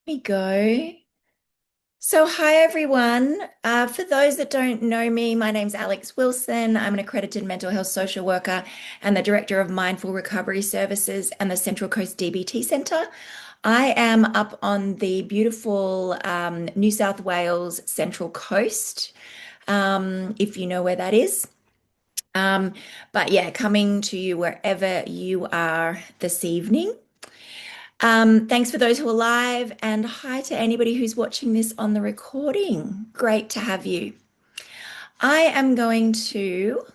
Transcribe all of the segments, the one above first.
We go. So, hi everyone. For those that don't know me, my name's Alex Wilson. I'm an accredited mental health social worker and the director of Mindful Recovery Services and the Central Coast DBT Centre. I am up on the beautiful New South Wales Central Coast, if you know where that is. Um, but yeah, coming to you wherever you are this evening. Thanks for those who are live, and hi to anybody who's watching this on the recording. Great to have you. I am going to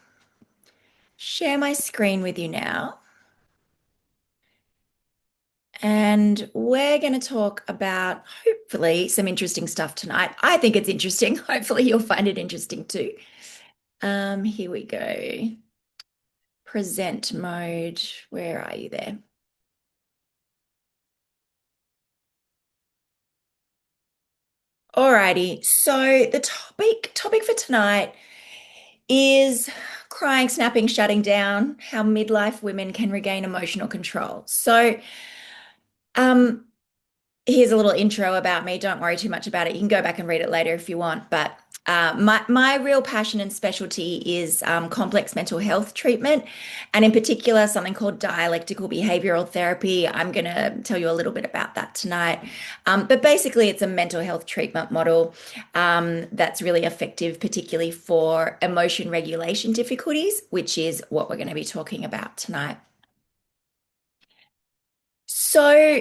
share my screen with you now, and we're going to talk about hopefully some interesting stuff tonight. I think it's interesting. Hopefully, you'll find it interesting too. Here we go. Present mode. Where are you there? Alrighty. So the topic for tonight is crying, snapping, shutting down, how midlife women can regain emotional control. So, um, here's a little intro about me. Don't worry too much about it. You can go back and read it later if you want. But my real passion and specialty is complex mental health treatment, and in particular something called dialectical behavioral therapy. I'm going to tell you a little bit about that tonight. But basically, it's a mental health treatment model that's really effective, particularly for emotion regulation difficulties, which is what we're going to be talking about tonight. So,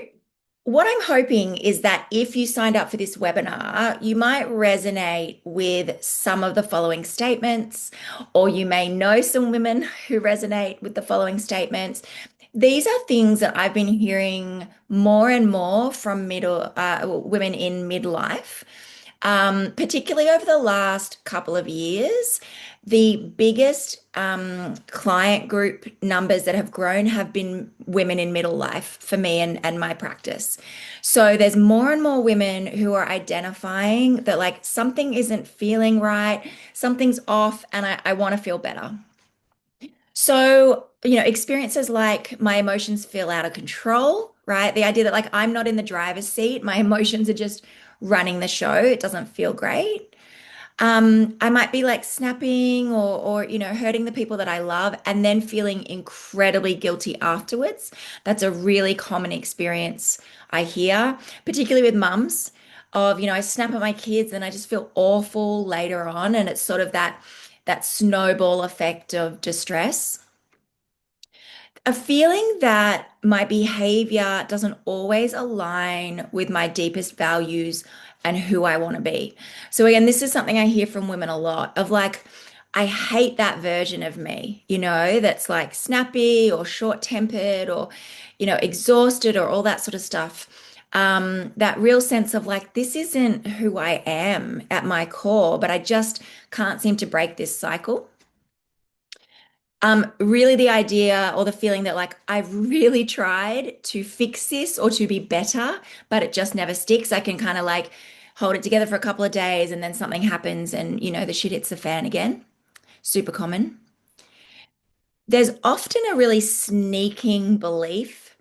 what I'm hoping is that if you signed up for this webinar, you might resonate with some of the following statements, or you may know some women who resonate with the following statements. These are things that I've been hearing more and more from women in midlife, particularly over the last couple of years. The biggest client group numbers that have grown have been women in middle life for me and my practice. So there's more and more women who are identifying that like something isn't feeling right, something's off, and I want to feel better. So, experiences like my emotions feel out of control, right? The idea that like I'm not in the driver's seat, my emotions are just running the show. It doesn't feel great. I might be like snapping or hurting the people that I love and then feeling incredibly guilty afterwards. That's a really common experience I hear, particularly with mums I snap at my kids and I just feel awful later on. And it's sort of that snowball effect of distress. A feeling that my behavior doesn't always align with my deepest values and who I want to be. So again, this is something I hear from women a lot of like, I hate that version of me, that's like snappy or short-tempered or exhausted or all that sort of stuff. That real sense of like, this isn't who I am at my core, but I just can't seem to break this cycle. Really the idea or the feeling that like I've really tried to fix this or to be better, but it just never sticks. I can kind of like hold it together for a couple of days and then something happens and the shit hits the fan again. Super common. There's often a really sneaking belief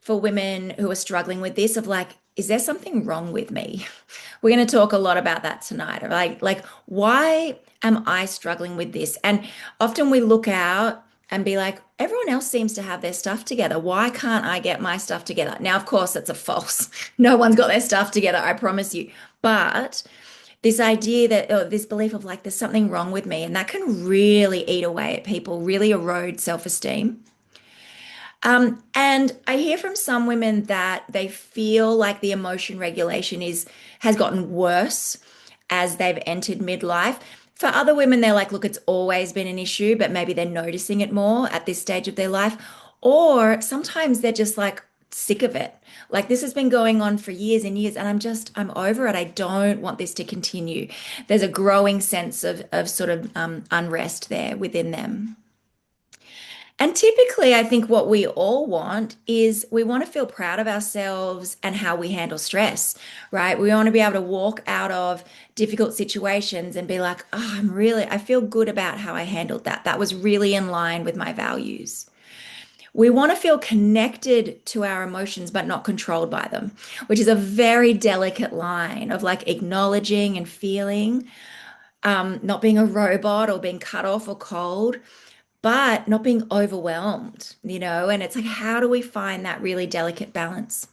for women who are struggling with this of like, is there something wrong with me? We're going to talk a lot about that tonight. Like, why am I struggling with this? And often we look out and be like, everyone else seems to have their stuff together. Why can't I get my stuff together? Now, of course, that's a false. No one's got their stuff together, I promise you. But this idea that, or this belief of like, there's something wrong with me, and that can really eat away at people, really erode self-esteem. And I hear from some women that they feel like the emotion regulation has gotten worse as they've entered midlife. For other women, they're like, look, it's always been an issue, but maybe they're noticing it more at this stage of their life. Or sometimes they're just like sick of it. Like this has been going on for years and years, and I'm over it. I don't want this to continue. There's a growing sense of sort of unrest there within them. And typically, I think what we all want is we want to feel proud of ourselves and how we handle stress, right? We want to be able to walk out of difficult situations and be like, oh, I feel good about how I handled that. That was really in line with my values. We want to feel connected to our emotions, but not controlled by them, which is a very delicate line of like acknowledging and feeling, not being a robot or being cut off or cold, but not being overwhelmed, And it's like, how do we find that really delicate balance?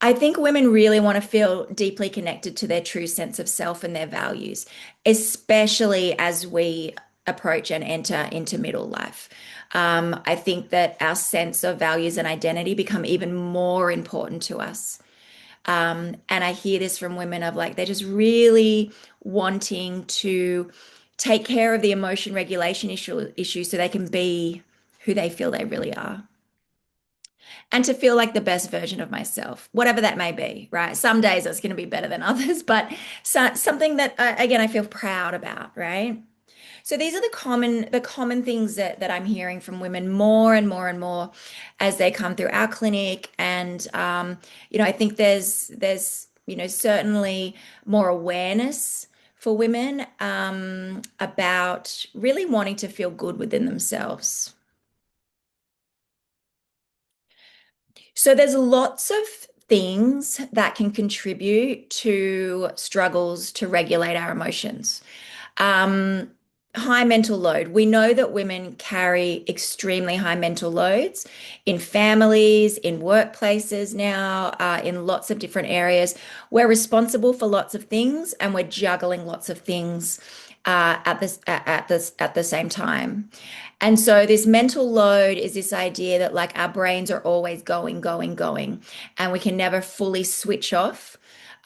I think women really want to feel deeply connected to their true sense of self and their values, especially as we approach and enter into middle life. I think that our sense of values and identity become even more important to us. And I hear this from women of like, they're just really wanting to take care of the emotion regulation issue so they can be who they feel they really are and to feel like the best version of myself, whatever that may be, right? Some days it's going to be better than others, but something that again I feel proud about, right? So these are the common things that I'm hearing from women more and more and more as they come through our clinic, and I think there's certainly more awareness for women about really wanting to feel good within themselves. So there's lots of things that can contribute to struggles to regulate our emotions. Um, High mental load. We know that women carry extremely high mental loads in families, in workplaces now, in lots of different areas. We're responsible for lots of things and we're juggling lots of things at the same time. And so this mental load is this idea that like our brains are always going, going, going, and we can never fully switch off.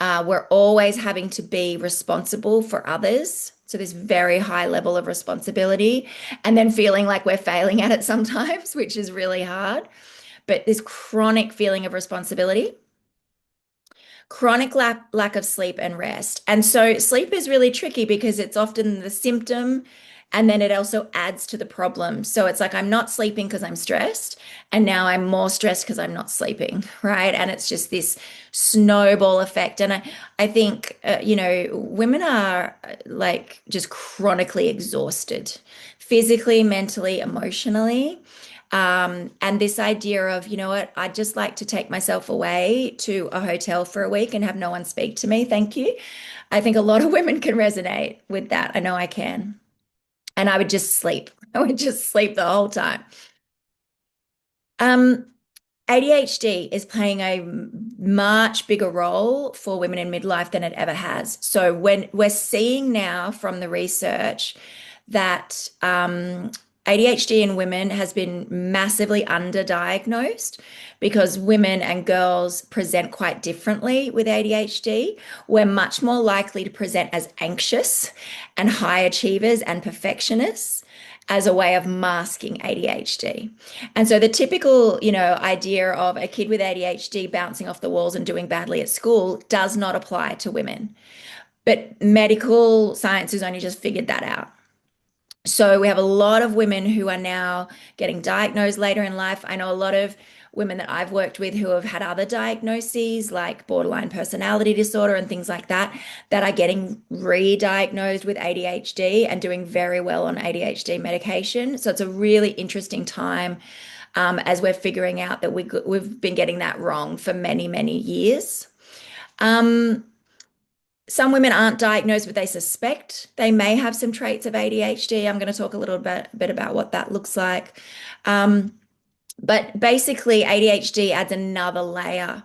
We're always having to be responsible for others. So this very high level of responsibility, and then feeling like we're failing at it sometimes, which is really hard. But this chronic feeling of responsibility, chronic lack of sleep and rest. And so sleep is really tricky because it's often the symptom and then it also adds to the problem. So it's like I'm not sleeping because I'm stressed, and now I'm more stressed because I'm not sleeping, right? And it's just this snowball effect. And I think, women are like just chronically exhausted, physically, mentally, emotionally. And this idea of, you know what, I'd just like to take myself away to a hotel for a week and have no one speak to me. Thank you. I think a lot of women can resonate with that. I know I can. And I would just sleep. I would just sleep the whole time. Um, ADHD is playing a much bigger role for women in midlife than it ever has. So when we're seeing now from the research that ADHD in women has been massively underdiagnosed because women and girls present quite differently with ADHD. We're much more likely to present as anxious and high achievers and perfectionists as a way of masking ADHD. And so the typical, idea of a kid with ADHD bouncing off the walls and doing badly at school does not apply to women. But medical science has only just figured that out. So we have a lot of women who are now getting diagnosed later in life. I know a lot of women that I've worked with who have had other diagnoses like borderline personality disorder and things like that, that are getting re-diagnosed with ADHD and doing very well on ADHD medication. So it's a really interesting time as we're figuring out that we've been getting that wrong for many, many years. Um, some women aren't diagnosed, but they suspect they may have some traits of ADHD. I'm going to talk a little bit about what that looks like. But basically, ADHD adds another layer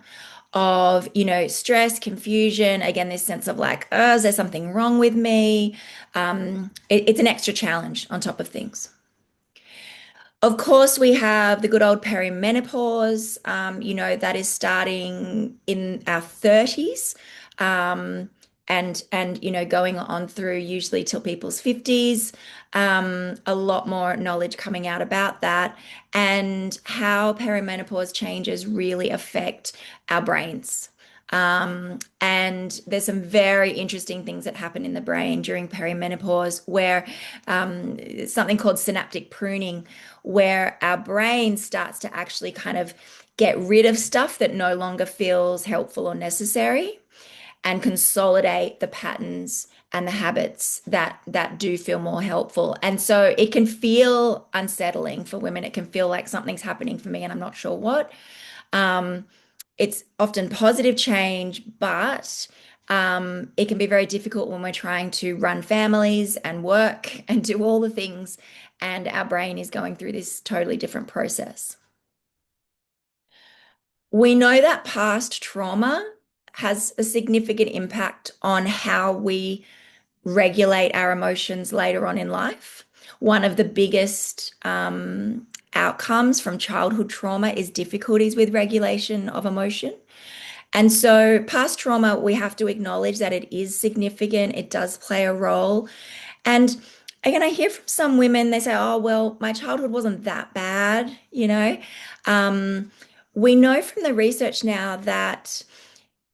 of, stress, confusion. Again, this sense of like, oh, is there something wrong with me? It's an extra challenge on top of things. Of course, we have the good old perimenopause, that is starting in our 30s. And going on through usually till people's 50s. A lot more knowledge coming out about that and how perimenopause changes really affect our brains. And there's some very interesting things that happen in the brain during perimenopause where something called synaptic pruning, where our brain starts to actually kind of get rid of stuff that no longer feels helpful or necessary. and consolidate the patterns and the habits that do feel more helpful. And so it can feel unsettling for women. It can feel like something's happening for me and I'm not sure what. Um, it's often positive change, but it can be very difficult when we're trying to run families and work and do all the things, and our brain is going through this totally different process. We know that past trauma has a significant impact on how we regulate our emotions later on in life. One of the biggest outcomes from childhood trauma is difficulties with regulation of emotion. And so, past trauma, we have to acknowledge that it is significant, it does play a role. And again, I hear from some women, they say, oh, well, my childhood wasn't that bad, you know. Um, we know from the research now that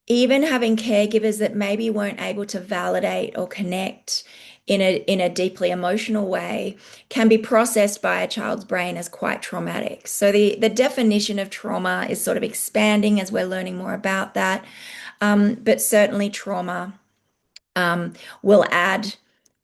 even having caregivers that maybe weren't able to validate or connect in a deeply emotional way can be processed by a child's brain as quite traumatic. So the definition of trauma is sort of expanding as we're learning more about that. But certainly trauma um, will add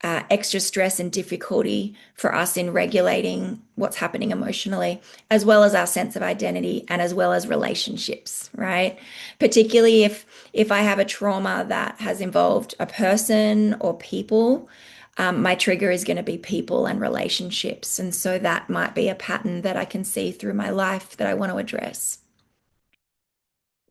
extra stress and difficulty for us in regulating what's happening emotionally, as well as our sense of identity and as well as relationships, right? Particularly if I have a trauma that has involved a person or people, my trigger is going to be people and relationships. And so that might be a pattern that I can see through my life that I want to address.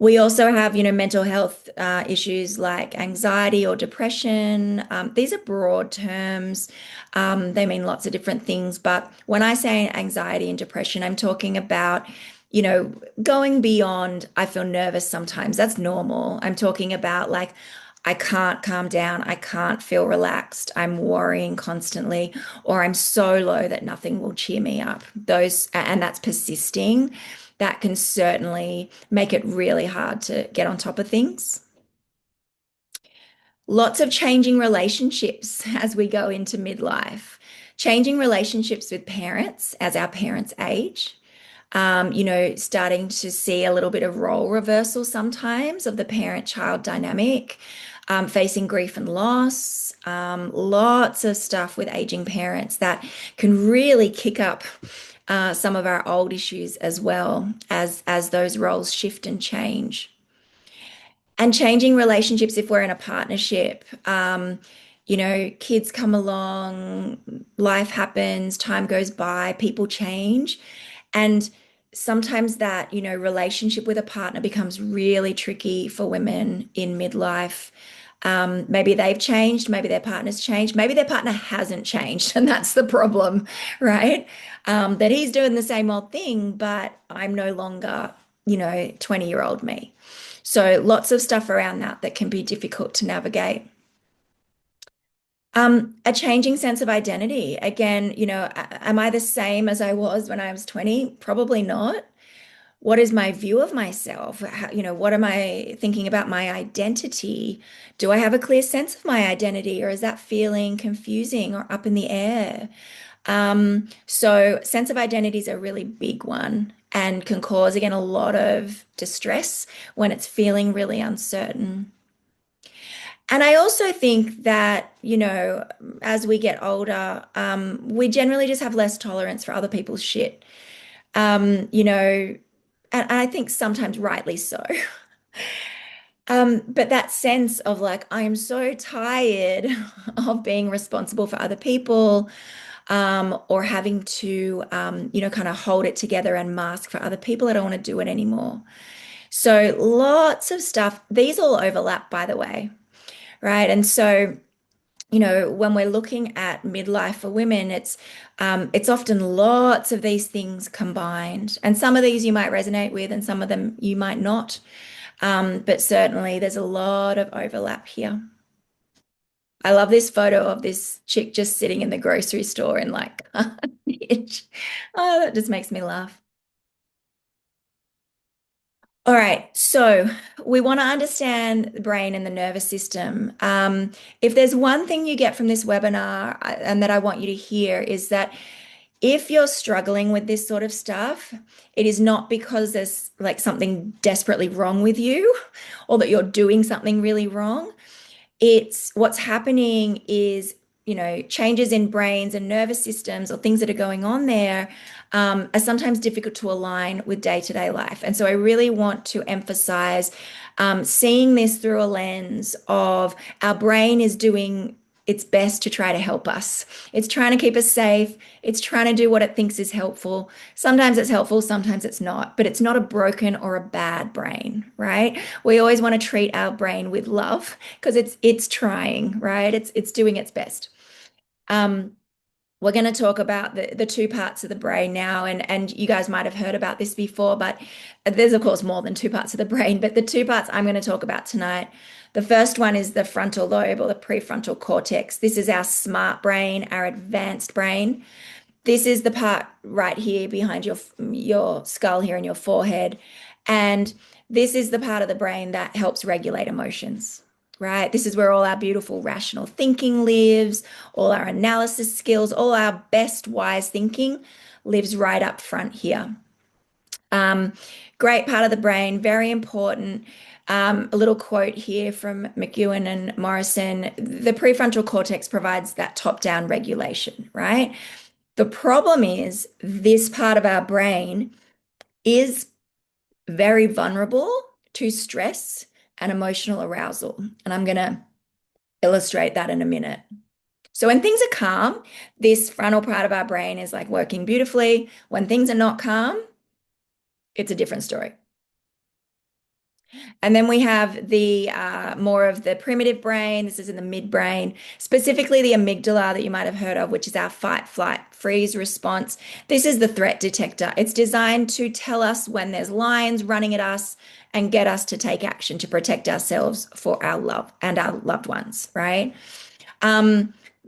We also have, mental health issues like anxiety or depression. These are broad terms. They mean lots of different things. But when I say anxiety and depression, I'm talking about, going beyond, I feel nervous sometimes. That's normal. I'm talking about like, I can't calm down. I can't feel relaxed. I'm worrying constantly, or I'm so low that nothing will cheer me up. And that's persisting. That can certainly make it really hard to get on top of things. Lots of changing relationships as we go into midlife, changing relationships with parents as our parents age. Starting to see a little bit of role reversal sometimes of the parent-child dynamic, facing grief and loss, lots of stuff with aging parents that can really kick up some of our old issues as well as those roles shift and change. And changing relationships if we're in a partnership. Kids come along, life happens, time goes by, people change. And sometimes that, relationship with a partner becomes really tricky for women in midlife. Maybe they've changed, maybe their partner's changed, maybe their partner hasn't changed, and that's the problem, right? That he's doing the same old thing, but I'm no longer, 20-year-old me. So lots of stuff around that can be difficult to navigate. A changing sense of identity. Again, am I the same as I was when I was 20? Probably not. What is my view of myself? What am I thinking about my identity? Do I have a clear sense of my identity, or is that feeling confusing or up in the air? So sense of identity is a really big one and can cause, again, a lot of distress when it's feeling really uncertain. And I also think that, as we get older, we generally just have less tolerance for other people's shit. And I think sometimes rightly so. But that sense of like, I am so tired of being responsible for other people, or having to, kind of hold it together and mask for other people. I don't want to do it anymore. So lots of stuff. These all overlap, by the way, right? And so, when we're looking at midlife for women, it's often lots of these things combined. And some of these you might resonate with, and some of them you might not. But certainly there's a lot of overlap here. I love this photo of this chick just sitting in the grocery store in like carnage. Oh, that just makes me laugh. All right, so we want to understand the brain and the nervous system. If there's one thing you get from this webinar and that I want you to hear is that If you're struggling with this sort of stuff, it is not because there's like something desperately wrong with you or that you're doing something really wrong. It's what's happening is, changes in brains and nervous systems or things that are going on there are sometimes difficult to align with day-to-day life. And so I really want to emphasize seeing this through a lens of our brain is doing its best to try to help us. It's trying to keep us safe. It's trying to do what it thinks is helpful. Sometimes it's helpful, sometimes it's not, but it's not a broken or a bad brain, right? We always want to treat our brain with love because it's trying, right? It's doing its best. Um, we're going to talk about the two parts of the brain now, and you guys might have heard about this before, but there's of course more than two parts of the brain, but the two parts I'm going to talk about tonight. The first one is the frontal lobe or the prefrontal cortex. This is our smart brain, our advanced brain. This is the part right here behind your skull here and your forehead. And this is the part of the brain that helps regulate emotions, right? This is where all our beautiful rational thinking lives, all our analysis skills, all our best wise thinking lives right up front here. Um, Great part of the brain, very important. A little quote here from McEwen and Morrison. The prefrontal cortex provides that top-down regulation, right? The problem is this part of our brain is very vulnerable to stress and emotional arousal. And I'm going to illustrate that in a minute. So when things are calm, this frontal part of our brain is like working beautifully. When things are not calm, it's a different story. And then we have the more of the primitive brain. This is in the midbrain, specifically the amygdala that you might have heard of, which is our fight, flight, freeze response. This is the threat detector. It's designed to tell us when there's lions running at us and get us to take action to protect ourselves for our love and our loved ones, right?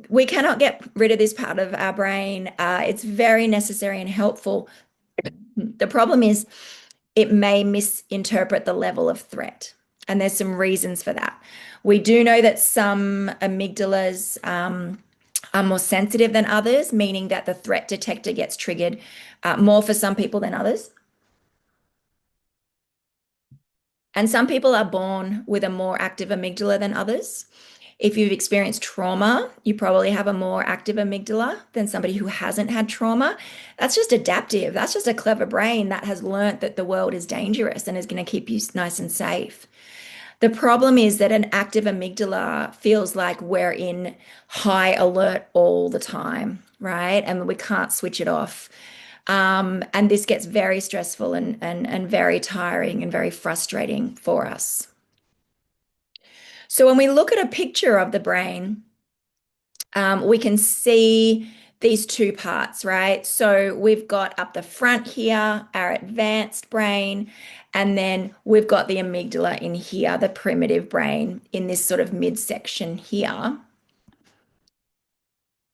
We cannot get rid of this part of our brain. It's very necessary and helpful. The problem is it may misinterpret the level of threat. And there's some reasons for that. We do know that some amygdalas are more sensitive than others, meaning that the threat detector gets triggered more for some people than others. And some people are born with a more active amygdala than others. If you've experienced trauma, you probably have a more active amygdala than somebody who hasn't had trauma. That's just adaptive. That's just a clever brain that has learnt that the world is dangerous and is going to keep you nice and safe. The problem is that an active amygdala feels like we're in high alert all the time, right? And we can't switch it off. And this gets very stressful and very tiring and very frustrating for us. So when we look at a picture of the brain, we can see these two parts, right? So we've got up the front here, our advanced brain, and then we've got the amygdala in here, the primitive brain in this sort of midsection here.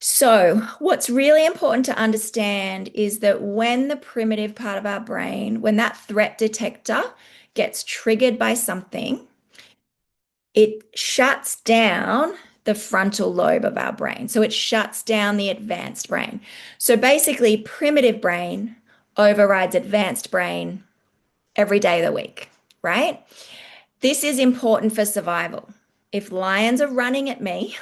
So what's really important to understand is that when the primitive part of our brain, when that threat detector gets triggered by something, it shuts down the frontal lobe of our brain. So it shuts down the advanced brain. So basically, primitive brain overrides advanced brain every day of the week, right? This is important for survival. If lions are running at me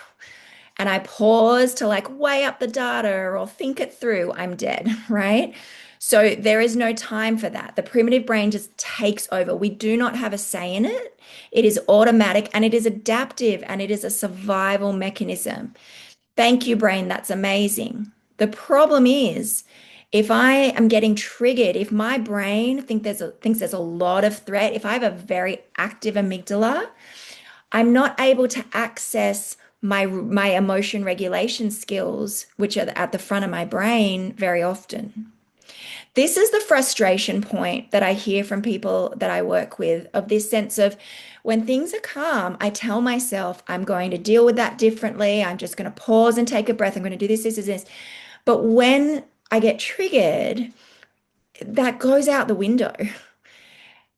and I pause to like weigh up the data or think it through, I'm dead, right? So there is no time for that. The primitive brain just takes over. We do not have a say in it. It is automatic and it is adaptive and it is a survival mechanism. Thank you, brain. That's amazing. The problem is if I am getting triggered, if my brain thinks there's a lot of threat, if I have a very active amygdala, I'm not able to access my emotion regulation skills, which are at the front of my brain very often. This is the frustration point that I hear from people that I work with of this sense of when things are calm, I tell myself I'm going to deal with that differently. I'm just going to pause and take a breath. I'm going to do this, this, this. But when I get triggered, that goes out the window.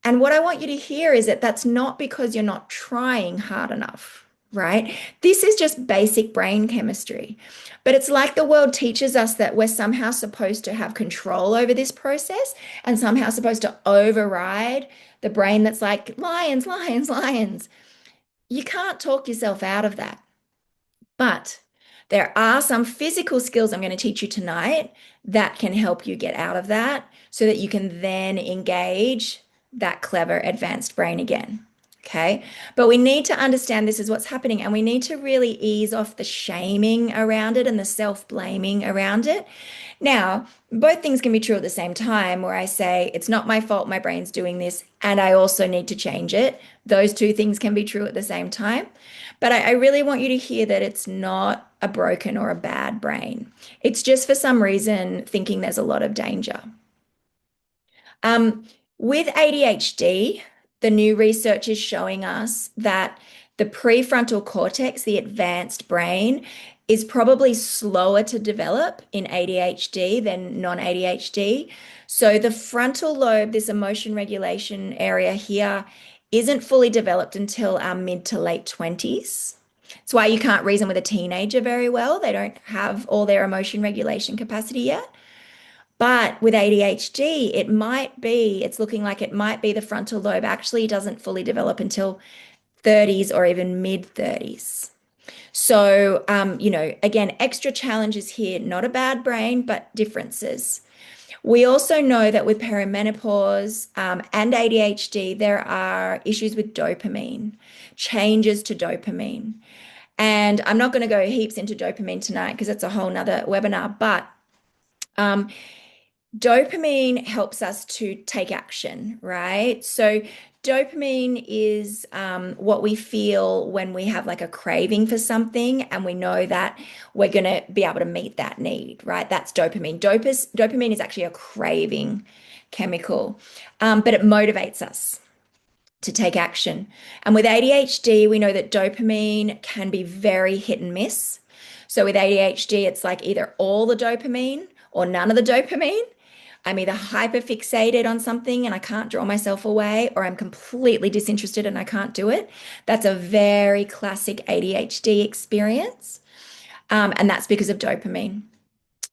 And what I want you to hear is that that's not because you're not trying hard enough. right? This is just basic brain chemistry. But it's like the world teaches us that we're somehow supposed to have control over this process and somehow supposed to override the brain that's like, lions, lions, lions. You can't talk yourself out of that. But there are some physical skills I'm going to teach you tonight that can help you get out of that so that you can then engage that clever advanced brain again. Okay. But we need to understand this is what's happening and we need to really ease off the shaming around it and the self-blaming around it. Now, both things can be true at the same time, where I say, it's not my fault, my brain's doing this, and I also need to change it. Those two things can be true at the same time. But I really want you to hear that it's not a broken or a bad brain. It's just for some reason thinking there's a lot of danger. Um, with ADHD, the new research is showing us that the prefrontal cortex, the advanced brain, is probably slower to develop in ADHD than non-ADHD. So the frontal lobe, this emotion regulation area here, isn't fully developed until our mid to late 20s. It's why you can't reason with a teenager very well. They don't have all their emotion regulation capacity yet. But with ADHD, it's looking like it might be the frontal lobe actually doesn't fully develop until 30s or even mid 30s. So, again, extra challenges here, not a bad brain, but differences. We also know that with perimenopause and ADHD, there are issues with dopamine, changes to dopamine. And I'm not going to go heaps into dopamine tonight because it's a whole nother webinar, but um, dopamine helps us to take action, right? So dopamine is what we feel when we have like a craving for something and we know that we're going to be able to meet that need, right? That's dopamine. Dopamine is actually a craving chemical, but it motivates us to take action. And with ADHD, we know that dopamine can be very hit and miss. So with ADHD, it's like either all the dopamine or none of the dopamine. I'm either hyper fixated on something and I can't draw myself away, or I'm completely disinterested and I can't do it. That's a very classic ADHD experience. And that's because of dopamine.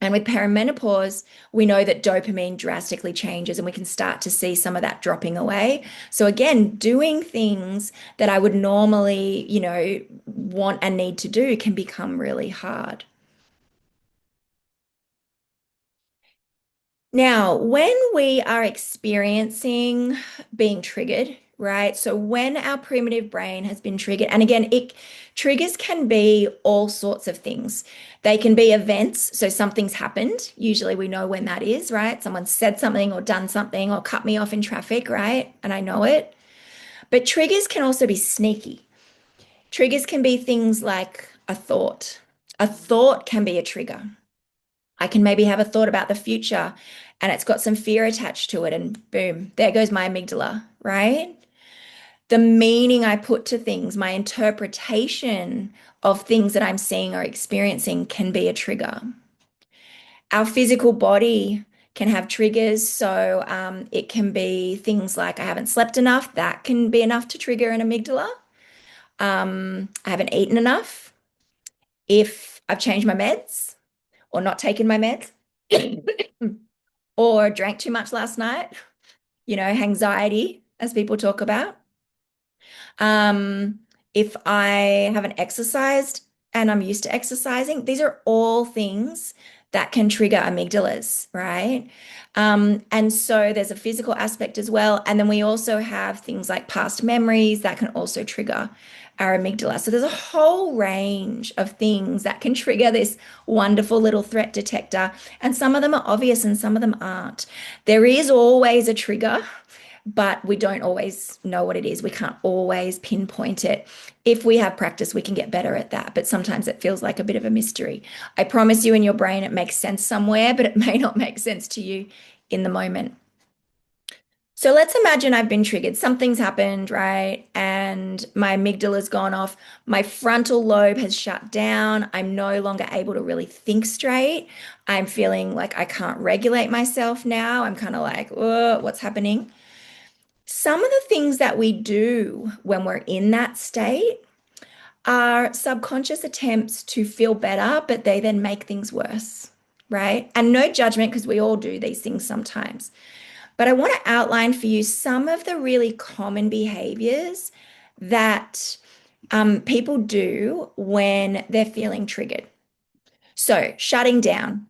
And with perimenopause, we know that dopamine drastically changes and we can start to see some of that dropping away. So again, doing things that I would normally, want and need to do can become really hard. Now, when we are experiencing being triggered, right? So when our primitive brain has been triggered, and again, triggers can be all sorts of things. They can be events, so something's happened. Usually we know when that is, right? Someone said something or done something or cut me off in traffic, right? And I know it. But triggers can also be sneaky. Triggers can be things like a thought. A thought can be a trigger. I can maybe have a thought about the future and it's got some fear attached to it, and boom, there goes my amygdala, right? The meaning I put to things, my interpretation of things that I'm seeing or experiencing can be a trigger. Our physical body can have triggers. So it can be things like I haven't slept enough. That can be enough to trigger an amygdala. I haven't eaten enough. If I've changed my meds or not taken my meds or drank too much last night, anxiety, as people talk about. Um, if I haven't exercised and I'm used to exercising, these are all things that can trigger amygdalas, right? And so there's a physical aspect as well. And then we also have things like past memories that can also trigger our amygdala. So there's a whole range of things that can trigger this wonderful little threat detector. And some of them are obvious and some of them aren't. There is always a trigger, but we don't always know what it is. We can't always pinpoint it. If we have practice, we can get better at that. But sometimes it feels like a bit of a mystery. I promise you, in your brain, it makes sense somewhere, but it may not make sense to you in the moment. So let's imagine I've been triggered. Something's happened, right? And my amygdala's gone off. My frontal lobe has shut down. I'm no longer able to really think straight. I'm feeling like I can't regulate myself now. I'm kind of like, oh, what's happening? Some of the things that we do when we're in that state are subconscious attempts to feel better, but they then make things worse, right? And no judgment because we all do these things sometimes. But I want to outline for you some of the really common behaviors that people do when they're feeling triggered. So, shutting down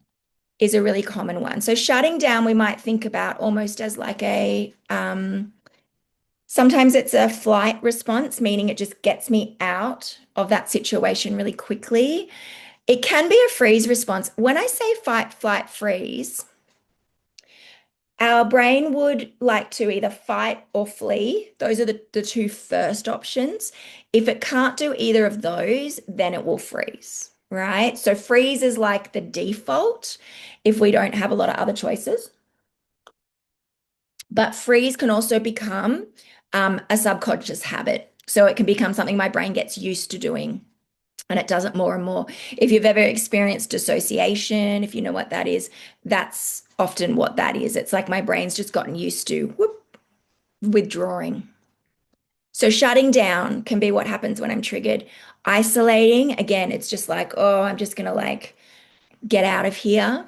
is a really common one. So, shutting down, we might think about almost as like sometimes it's a flight response, meaning it just gets me out of that situation really quickly. It can be a freeze response. When I say fight, flight, freeze, our brain would like to either fight or flee. Those are the two first options. If it can't do either of those, then it will freeze, right? So freeze is like the default if we don't have a lot of other choices. But freeze can also become a subconscious habit. So it can become something my brain gets used to doing and it does it more and more. If you've ever experienced dissociation, if you know what that is, that's often what that is. It's like my brain's just gotten used to withdrawing. So shutting down can be what happens when I'm triggered. Isolating, again, it's just like, oh, I'm just gonna like get out of here.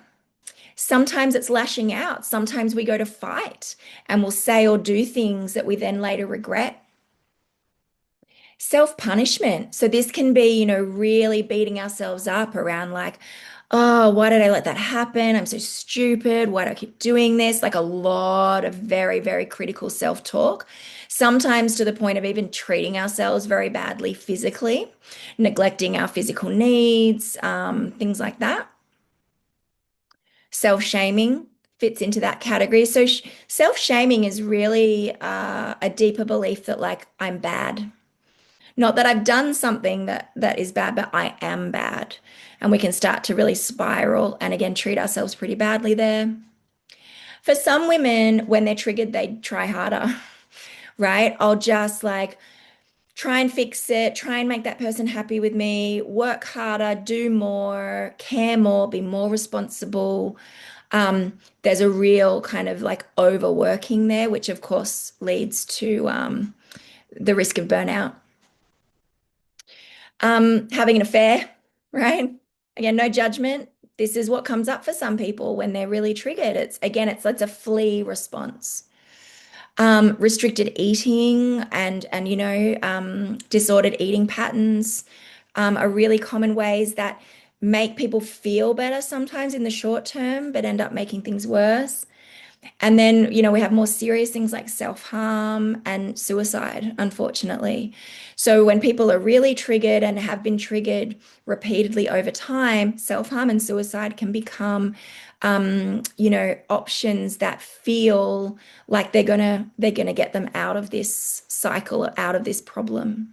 Sometimes it's lashing out. Sometimes we go to fight and we'll say or do things that we then later regret. Self-punishment. So this can be, really beating ourselves up around like, oh, why did I let that happen? I'm so stupid. Why do I keep doing this? Like a lot of very, very critical self-talk, sometimes to the point of even treating ourselves very badly physically, neglecting our physical needs, things like that. Self-shaming fits into that category. So self-shaming is really a deeper belief that like I'm bad. Not that I've done something that is bad, but I am bad. And we can start to really spiral and again treat ourselves pretty badly there. For some women, when they're triggered, they try harder, right? I'll just like try and fix it, try and make that person happy with me, work harder, do more, care more, be more responsible. There's a real kind of like overworking there, which of course leads to the risk of burnout. Having an affair, right? Again, no judgment. This is what comes up for some people when they're really triggered. It's a flee response. Restricted eating and disordered eating patterns are really common ways that make people feel better sometimes in the short term, but end up making things worse. And then, we have more serious things like self-harm and suicide, unfortunately. So when people are really triggered and have been triggered repeatedly over time, self-harm and suicide can become, options that feel like they're gonna get them out of this cycle, out of this problem.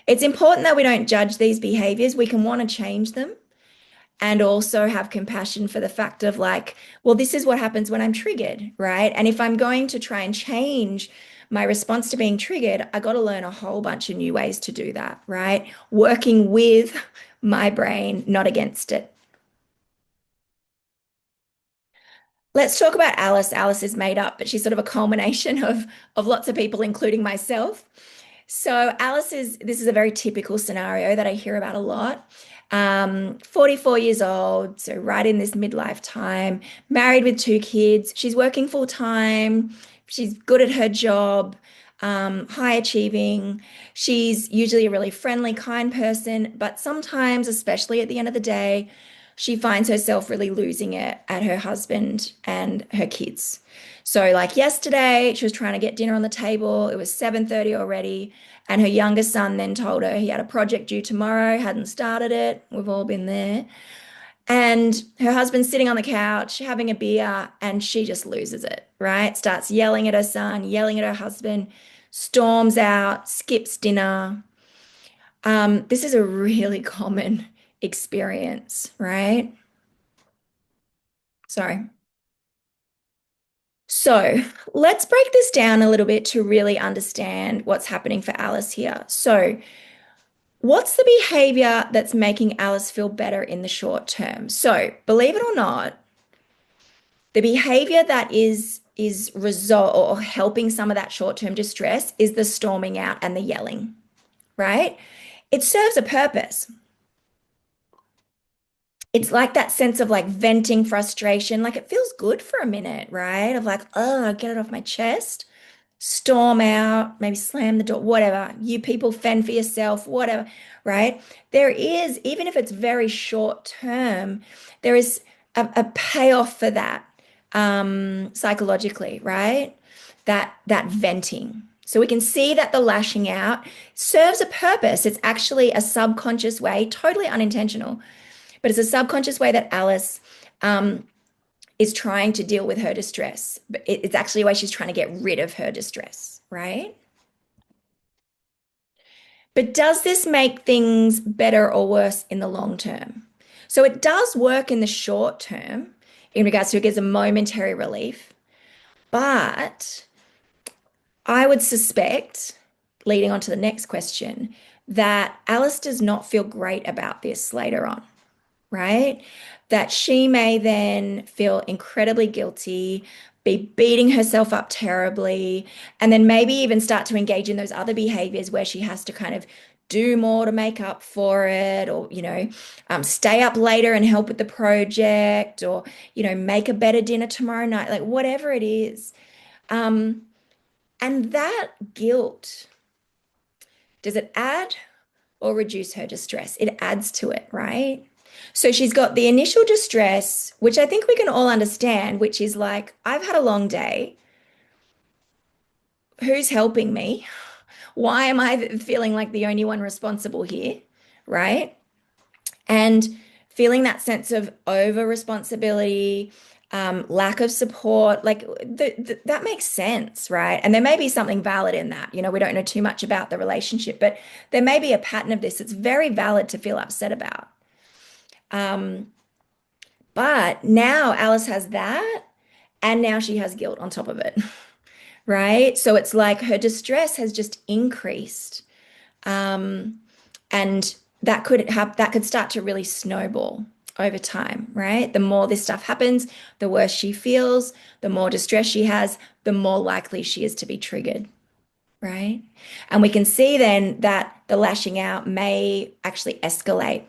It's important that we don't judge these behaviors. We can want to change them and also have compassion for the fact of like, well, this is what happens when I'm triggered, right? And if I'm going to try and change my response to being triggered, I got to learn a whole bunch of new ways to do that, right? Working with my brain, not against it. Let's talk about Alice. Alice is made up, but she's sort of a culmination of lots of people, including myself. So this is a very typical scenario that I hear about a lot. 44 years old, so right in this midlife time, married with two kids. She's working full time. She's good at her job, high achieving. She's usually a really friendly, kind person, but sometimes, especially at the end of the day, she finds herself really losing it at her husband and her kids. So like yesterday, she was trying to get dinner on the table. It was 7:30 already. And her youngest son then told her he had a project due tomorrow, hadn't started it. We've all been there. And her husband's sitting on the couch having a beer and she just loses it, right? Starts yelling at her son, yelling at her husband, storms out, skips dinner. This is a really common experience, right? Sorry. So let's break this down a little bit to really understand what's happening for Alice here. So, what's the behavior that's making Alice feel better in the short term? So, believe it or not, the behavior that is result or helping some of that short-term distress is the storming out and the yelling, right? It serves a purpose. It's like that sense of like venting frustration. Like it feels good for a minute, right? Of like, oh, get it off my chest, storm out, maybe slam the door, whatever. You people fend for yourself, whatever, right? There is, even if it's very short term, there is a payoff for that psychologically, right? That venting. So we can see that the lashing out serves a purpose. It's actually a subconscious way, totally unintentional, but it's a subconscious way that Alice um, is trying to deal with her distress. But it's actually a way she's trying to get rid of her distress, right? But does this make things better or worse in the long term? So it does work in the short term in regards to it gives a momentary relief, but I would suspect, leading on to the next question, that Alice does not feel great about this later on, right? That she may then feel incredibly guilty, be beating herself up terribly, and then maybe even start to engage in those other behaviors where she has to kind of do more to make up for it, or, stay up later and help with the project, or, make a better dinner tomorrow night, like whatever it is. Um, and that guilt, does it add or reduce her distress? It adds to it, right? So she's got the initial distress, which I think we can all understand, which is like, I've had a long day. Who's helping me? Why am I feeling like the only one responsible here? Right? And feeling that sense of over responsibility, lack of support, like that makes sense, right? And there may be something valid in that. We don't know too much about the relationship, but there may be a pattern of this. It's very valid to feel upset about. Um, but now Alice has that, and now she has guilt on top of it, right? So it's like her distress has just increased. Um, and that could start to really snowball over time, right? The more this stuff happens, the worse she feels, the more distress she has, the more likely she is to be triggered, right? And we can see then that the lashing out may actually escalate,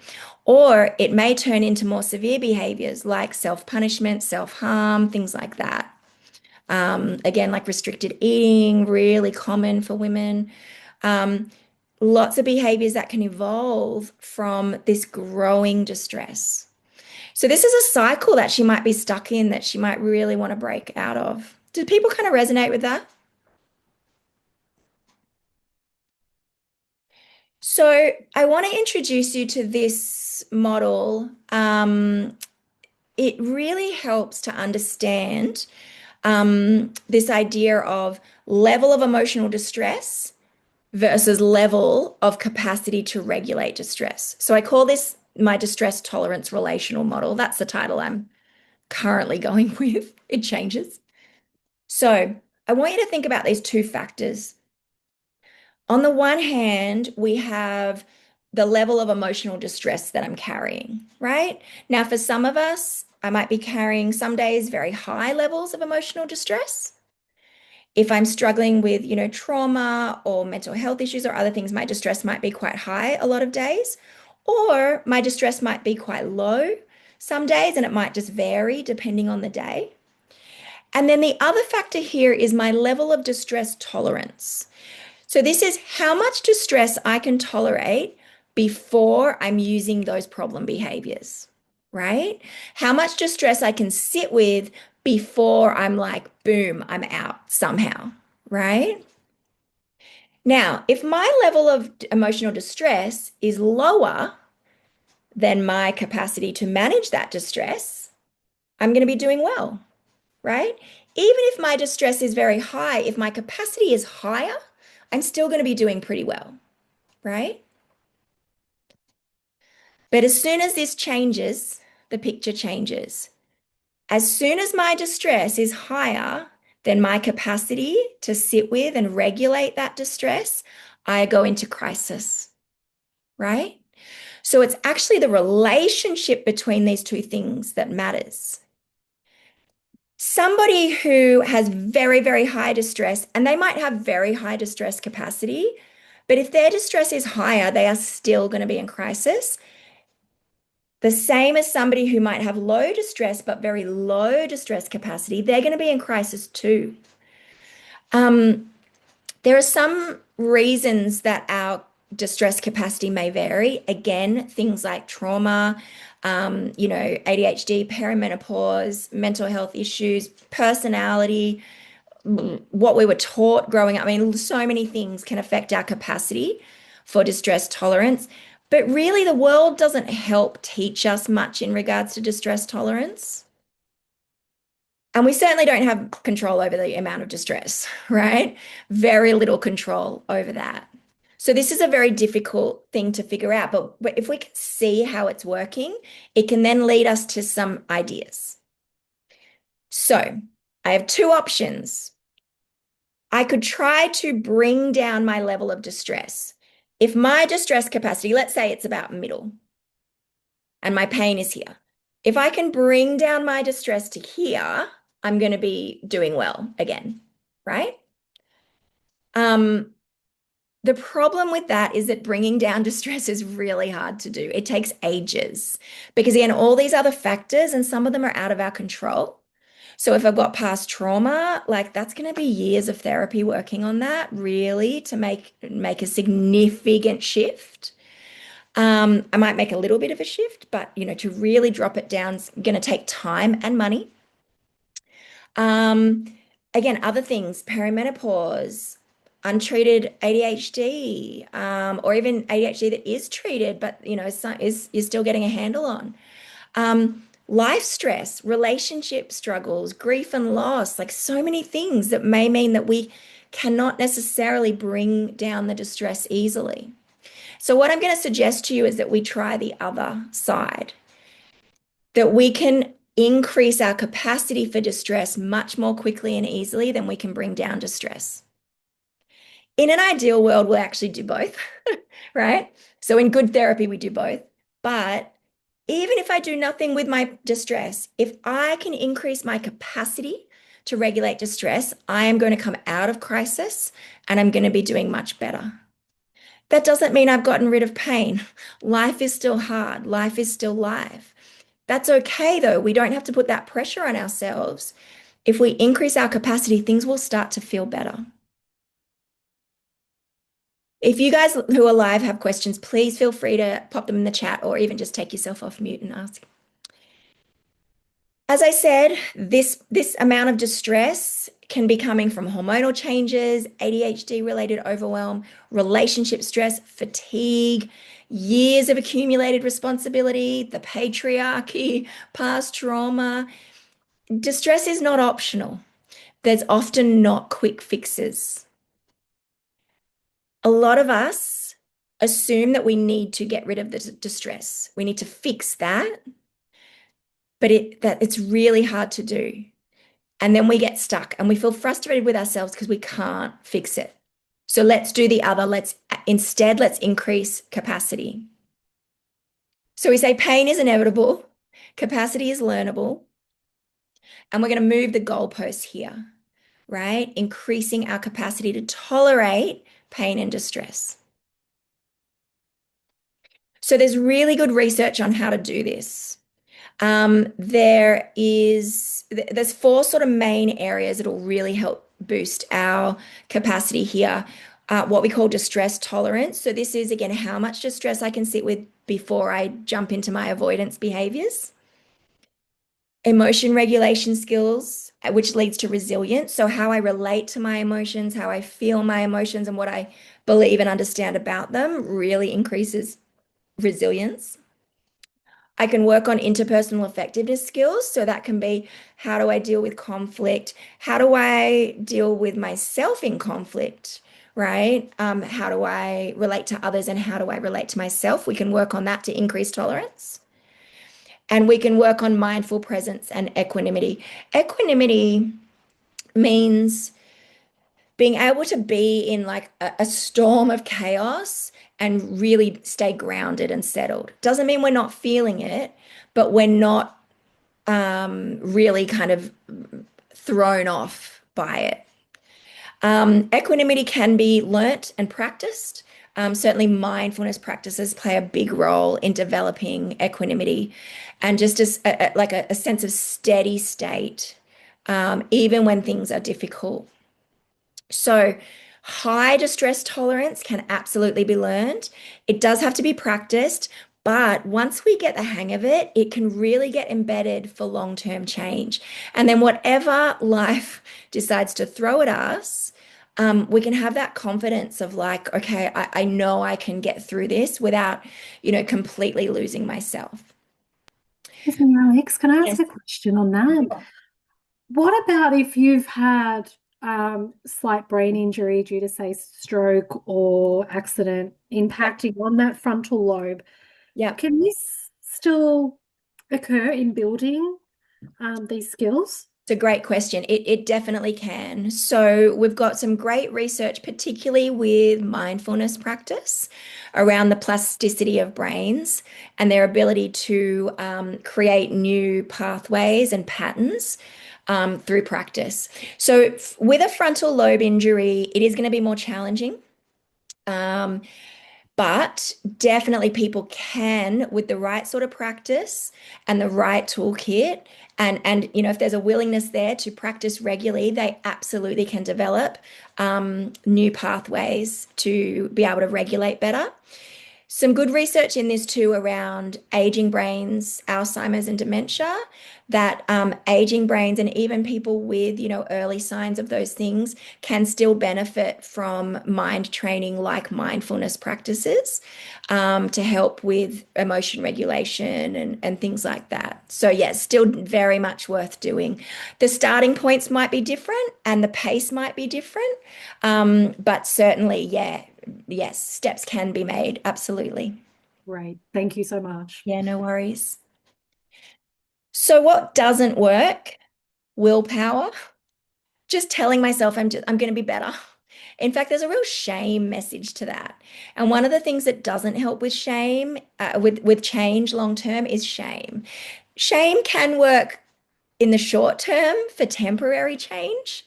or it may turn into more severe behaviors like self-punishment, self-harm, things like that. Again, like restricted eating, really common for women. Um, Lots of behaviors that can evolve from this growing distress. So this is a cycle that she might be stuck in that she might really want to break out of. Do people kind of resonate with that? So I want to introduce you to this model. It really helps to understand this idea of level of emotional distress versus level of capacity to regulate distress. So I call this my distress tolerance relational model. That's the title I'm currently going with. It changes. So I want you to think about these two factors. On the one hand, we have the level of emotional distress that I'm carrying, right? Now, for some of us, I might be carrying some days very high levels of emotional distress. If I'm struggling with, trauma or mental health issues or other things, my distress might be quite high a lot of days, or my distress might be quite low some days, and it might just vary depending on the day. And then the other factor here is my level of distress tolerance. So this is how much distress I can tolerate before I'm using those problem behaviors, right? How much distress I can sit with before I'm like, boom, I'm out somehow, right? Now, if my level of emotional distress is lower than my capacity to manage that distress, I'm going to be doing well, right? Even if my distress is very high, if my capacity is higher, I'm still going to be doing pretty well, right? But as soon as this changes, the picture changes. As soon as my distress is higher than my capacity to sit with and regulate that distress, I go into crisis, right? So it's actually the relationship between these two things that matters. Somebody who has very, very high distress, and they might have very high distress capacity, But if their distress is higher, they are still going to be in crisis. The same as somebody who might have low distress, but very low distress capacity, they're going to be in crisis too. Um, there are some reasons that our distress capacity may vary. Again, things like trauma, ADHD, perimenopause, mental health issues, personality, what we were taught growing up. I mean, so many things can affect our capacity for distress tolerance. But really, the world doesn't help teach us much in regards to distress tolerance. And we certainly don't have control over the amount of distress, right? Very little control over that. So this is a very difficult thing to figure out, but if we can see how it's working, it can then lead us to some ideas. So I have two options. I could try to bring down my level of distress. If my distress capacity, let's say it's about middle, and my pain is here. If I can bring down my distress to here, I'm going to be doing well again, right? The problem with that is that bringing down distress is really hard to do. It takes ages because, again, all these other factors, and some of them are out of our control. So if I've got past trauma, like that's going to be years of therapy working on that, really, to make a significant shift. I might make a little bit of a shift, but to really drop it down is going to take time and money. Um, Again, other things, perimenopause, untreated ADHD, or even ADHD that is treated, but is you're still getting a handle on. Life stress, relationship struggles, grief and loss, like so many things that may mean that we cannot necessarily bring down the distress easily. So, what I'm going to suggest to you is that we try the other side, that we can increase our capacity for distress much more quickly and easily than we can bring down distress. In an ideal world, we'll actually do both, right? So, in good therapy, we do both. But even if I do nothing with my distress, if I can increase my capacity to regulate distress, I am going to come out of crisis and I'm going to be doing much better. That doesn't mean I've gotten rid of pain. Life is still hard. Life is still life. That's okay, though. We don't have to put that pressure on ourselves. If we increase our capacity, things will start to feel better. If you guys who are live have questions, please feel free to pop them in the chat or even just take yourself off mute and ask. As I said, this amount of distress can be coming from hormonal changes, ADHD related overwhelm, relationship stress, fatigue, years of accumulated responsibility, the patriarchy, past trauma. Distress is not optional. There's often not quick fixes. A lot of us assume that we need to get rid of the distress. We need to fix that, but it's really hard to do. And then we get stuck and we feel frustrated with ourselves because we can't fix it. So let's do the other. Let's increase capacity. So we say pain is inevitable, capacity is learnable, and we're going to move the goalposts here, right? Increasing our capacity to tolerate pain and distress. So there's really good research on how to do this. There's four sort of main areas that will really help boost our capacity here. What we call distress tolerance. So this is, again, how much distress I can sit with before I jump into my avoidance behaviors. Emotion regulation skills, which leads to resilience. So how I relate to my emotions, how I feel my emotions, and what I believe and understand about them really increases resilience. I can work on interpersonal effectiveness skills. So that can be, how do I deal with conflict? How do I deal with myself in conflict? Right? How do I relate to others and how do I relate to myself? We can work on that to increase tolerance. And we can work on mindful presence and equanimity. Equanimity means being able to be in like a storm of chaos and really stay grounded and settled. Doesn't mean we're not feeling it, but we're not really kind of thrown off by it. Equanimity can be learnt and practiced. Certainly, mindfulness practices play a big role in developing equanimity and just as like a sense of steady state, even when things are difficult. So, high distress tolerance can absolutely be learned. It does have to be practiced, but once we get the hang of it, it can really get embedded for long-term change. And then, whatever life decides to throw at us, we can have that confidence of like, okay, I know I can get through this without, completely losing myself. Excuse me, Alex, can I ask Yes. a question on that? What about if you've had slight brain injury due to, say, stroke or accident Yep. impacting on that frontal lobe? Yep. Can this still occur in building these skills? It's a great question. It definitely can. So, we've got some great research, particularly with mindfulness practice around the plasticity of brains and their ability to create new pathways and patterns through practice. So, with a frontal lobe injury, it is going to be more challenging. Um, but definitely people can, with the right sort of practice and the right toolkit, and if there's a willingness there to practice regularly, they absolutely can develop new pathways to be able to regulate better. Some good research in this too around aging brains, Alzheimer's and dementia, that aging brains and even people with, early signs of those things can still benefit from mind training like mindfulness practices to help with emotion regulation and things like that. So, yes, still very much worth doing. The starting points might be different and the pace might be different, but certainly, yeah, yes, steps can be made. Absolutely. Great. Thank you so much. Yeah, no worries. So what doesn't work? Willpower. Just telling myself I'm going to be better. In fact, there's a real shame message to that. And one of the things that doesn't help with shame, with change long term is shame. Shame can work in the short term for temporary change.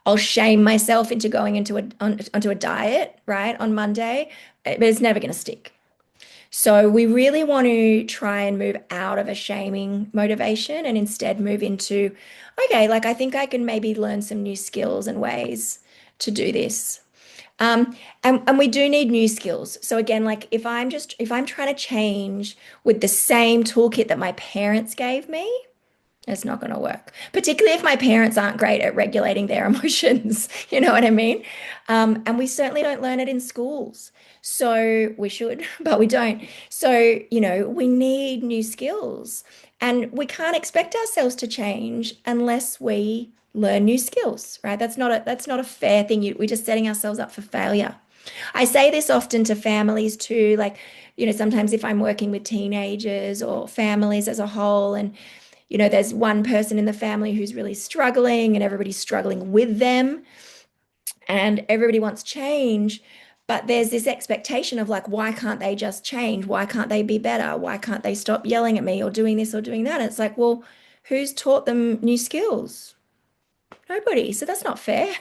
I'll shame myself into going onto a diet, right, on Monday, but it's never going to stick. So we really want to try and move out of a shaming motivation and instead move into, okay, like I think I can maybe learn some new skills and ways to do this. And we do need new skills. So again, like if I'm trying to change with the same toolkit that my parents gave me, it's not going to work, particularly if my parents aren't great at regulating their emotions. You know what I mean? And we certainly don't learn it in schools. So we should, but we don't. So, we need new skills. And we can't expect ourselves to change unless we learn new skills, right? That's not a fair thing. We're just setting ourselves up for failure. I say this often to families too, like, sometimes if I'm working with teenagers or families as a whole, and there's one person in the family who's really struggling and everybody's struggling with them and everybody wants change. But there's this expectation of like, why can't they just change? Why can't they be better? Why can't they stop yelling at me or doing this or doing that? And it's like, well, who's taught them new skills? Nobody. So that's not fair.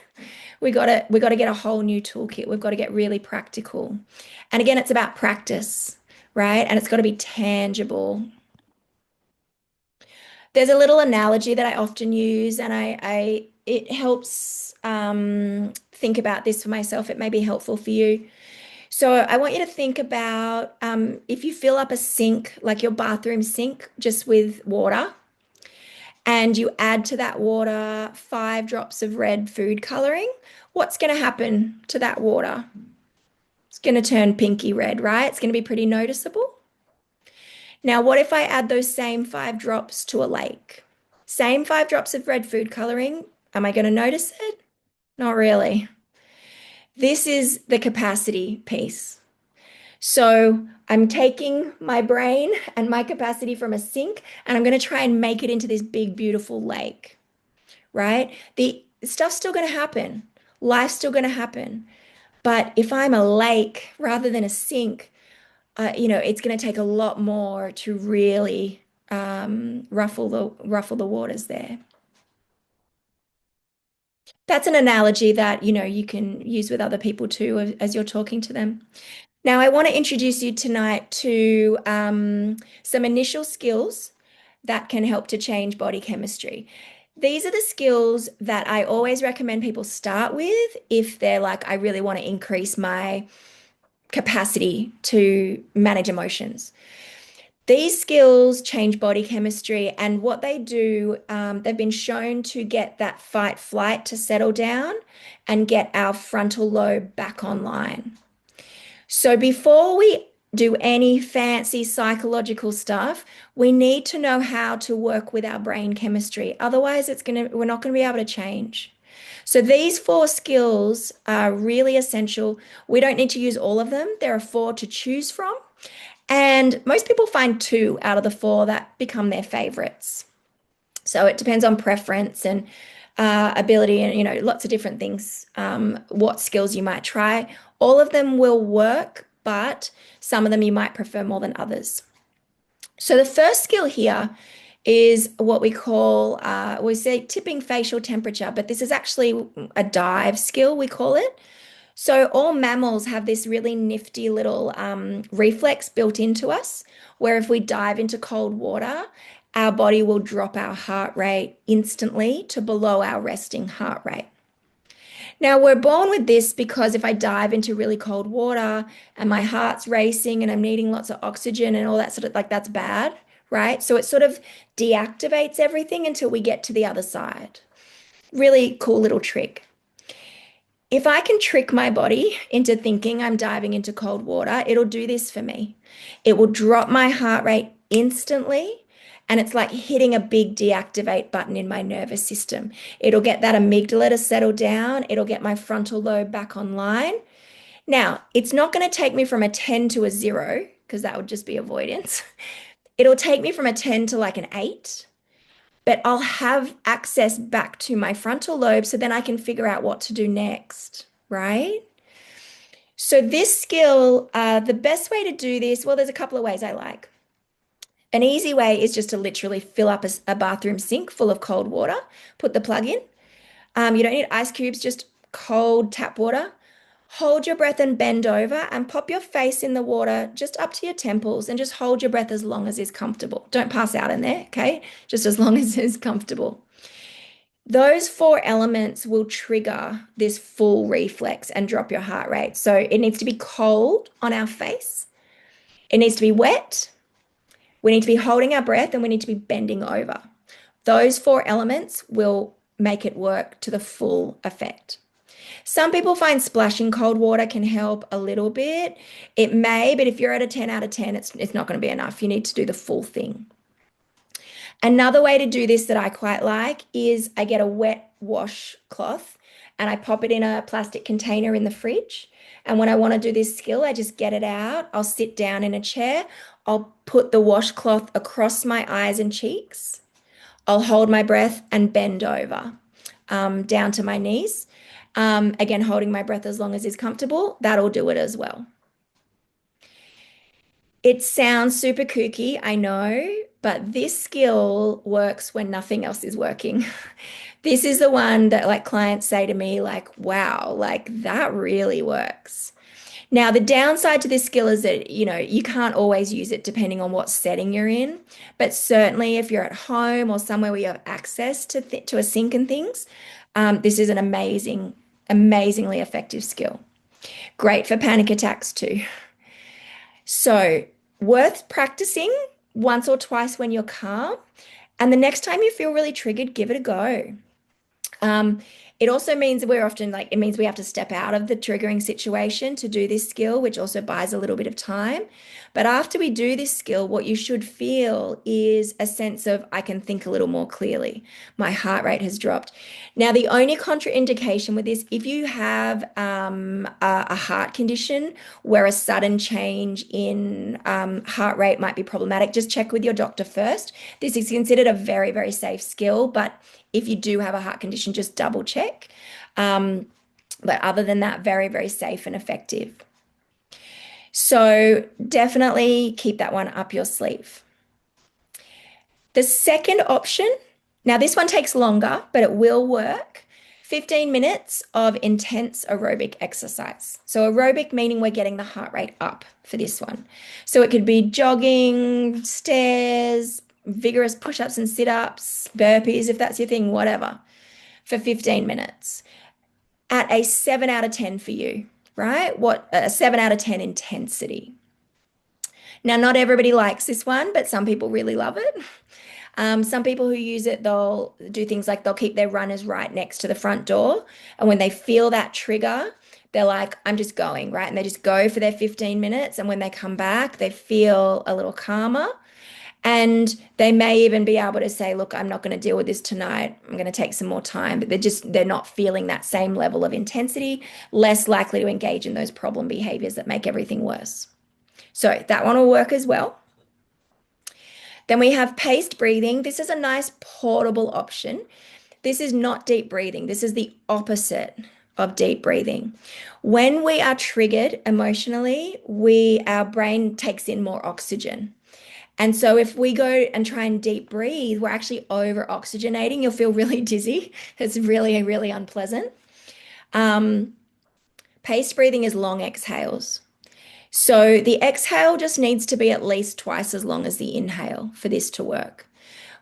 We got to get a whole new toolkit. We've got to get really practical. And again, it's about practice, right? And it's got to be tangible. There's a little analogy that I often use, and it helps think about this for myself. It may be helpful for you. So I want you to think about if you fill up a sink, like your bathroom sink, just with water, and you add to that water 5 drops of red food coloring, what's going to happen to that water? It's going to turn pinky red, right? It's going to be pretty noticeable. Now, what if I add those same 5 drops to a lake? Same 5 drops of red food coloring. Am I going to notice it? Not really. This is the capacity piece. So I'm taking my brain and my capacity from a sink and I'm going to try and make it into this big, beautiful lake, right? The stuff's still going to happen. Life's still going to happen. But if I'm a lake rather than a sink, it's going to take a lot more to really ruffle the waters there. That's an analogy that you can use with other people too as you're talking to them. Now, I want to introduce you tonight to some initial skills that can help to change body chemistry. These are the skills that I always recommend people start with if they're like, I really want to increase my capacity to manage emotions. These skills change body chemistry, and what they do, they've been shown to get that fight flight to settle down and get our frontal lobe back online. So before we do any fancy psychological stuff, we need to know how to work with our brain chemistry. Otherwise, we're not going to be able to change. So these four skills are really essential. We don't need to use all of them. There are four to choose from. And most people find two out of the four that become their favorites. So it depends on preference and ability and, lots of different things, what skills you might try. All of them will work, but some of them you might prefer more than others. So the first skill here is what we say tipping facial temperature, but this is actually a dive skill, we call it. So all mammals have this really nifty little reflex built into us, where if we dive into cold water, our body will drop our heart rate instantly to below our resting heart rate. Now, we're born with this because if I dive into really cold water and my heart's racing and I'm needing lots of oxygen and all that sort of like that's bad, right? So it sort of deactivates everything until we get to the other side. Really cool little trick. If I can trick my body into thinking I'm diving into cold water, it'll do this for me. It will drop my heart rate instantly. And it's like hitting a big deactivate button in my nervous system. It'll get that amygdala to settle down. It'll get my frontal lobe back online. Now, it's not going to take me from a 10 to a 0, because that would just be avoidance. It'll take me from a 10 to like an 8, but I'll have access back to my frontal lobe so then I can figure out what to do next, right? So this skill, the best way to do this, well, there's a couple of ways I like. An easy way is just to literally fill up a bathroom sink full of cold water, put the plug in. You don't need ice cubes, just cold tap water. Hold your breath and bend over and pop your face in the water just up to your temples and just hold your breath as long as is comfortable. Don't pass out in there, okay? Just as long as is comfortable. Those four elements will trigger this full reflex and drop your heart rate. So it needs to be cold on our face. It needs to be wet. We need to be holding our breath and we need to be bending over. Those four elements will make it work to the full effect. Some people find splashing cold water can help a little bit. It may, but if you're at a 10 out of 10, it's not going to be enough. You need to do the full thing. Another way to do this that I quite like is I get a wet washcloth and I pop it in a plastic container in the fridge. And when I want to do this skill, I just get it out. I'll sit down in a chair. I'll put the washcloth across my eyes and cheeks. I'll hold my breath and bend over down to my knees. Again, holding my breath as long as is comfortable. That'll do it as well. It sounds super kooky, I know, but this skill works when nothing else is working. This is the one that like clients say to me, like, wow, like that really works. Now, the downside to this skill is that, you can't always use it depending on what setting you're in. But certainly if you're at home or somewhere where you have access to a sink and things, this is an amazingly effective skill. Great for panic attacks too. So, worth practicing once or twice when you're calm. And the next time you feel really triggered, give it a go. It also means it means we have to step out of the triggering situation to do this skill, which also buys a little bit of time. But after we do this skill, what you should feel is a sense of, I can think a little more clearly. My heart rate has dropped. Now, the only contraindication with this, if you have a heart condition where a sudden change in heart rate might be problematic, just check with your doctor first. This is considered a very, very safe skill, but if you do have a heart condition, just double check. But other than that, very, very safe and effective. So definitely keep that one up your sleeve. The second option, now this one takes longer, but it will work 15 minutes of intense aerobic exercise. So aerobic meaning we're getting the heart rate up for this one. So it could be jogging, stairs, vigorous push-ups and sit-ups, burpees, if that's your thing, whatever, for 15 minutes at a 7 out of 10 for you, right? What a 7 out of 10 intensity. Now, not everybody likes this one, but some people really love it. Some people who use it, they'll do things like they'll keep their runners right next to the front door. And when they feel that trigger, they're like, I'm just going, right? And they just go for their 15 minutes. And when they come back, they feel a little calmer. And they may even be able to say, look, I'm not going to deal with this tonight. I'm going to take some more time. But they're not feeling that same level of intensity, less likely to engage in those problem behaviors that make everything worse. So that one will work as well. Then we have paced breathing. This is a nice portable option. This is not deep breathing. This is the opposite of deep breathing. When we are triggered emotionally, our brain takes in more oxygen. And so if we go and try and deep breathe, we're actually over oxygenating. You'll feel really dizzy. It's really, really unpleasant. Paced breathing is long exhales. So the exhale just needs to be at least twice as long as the inhale for this to work.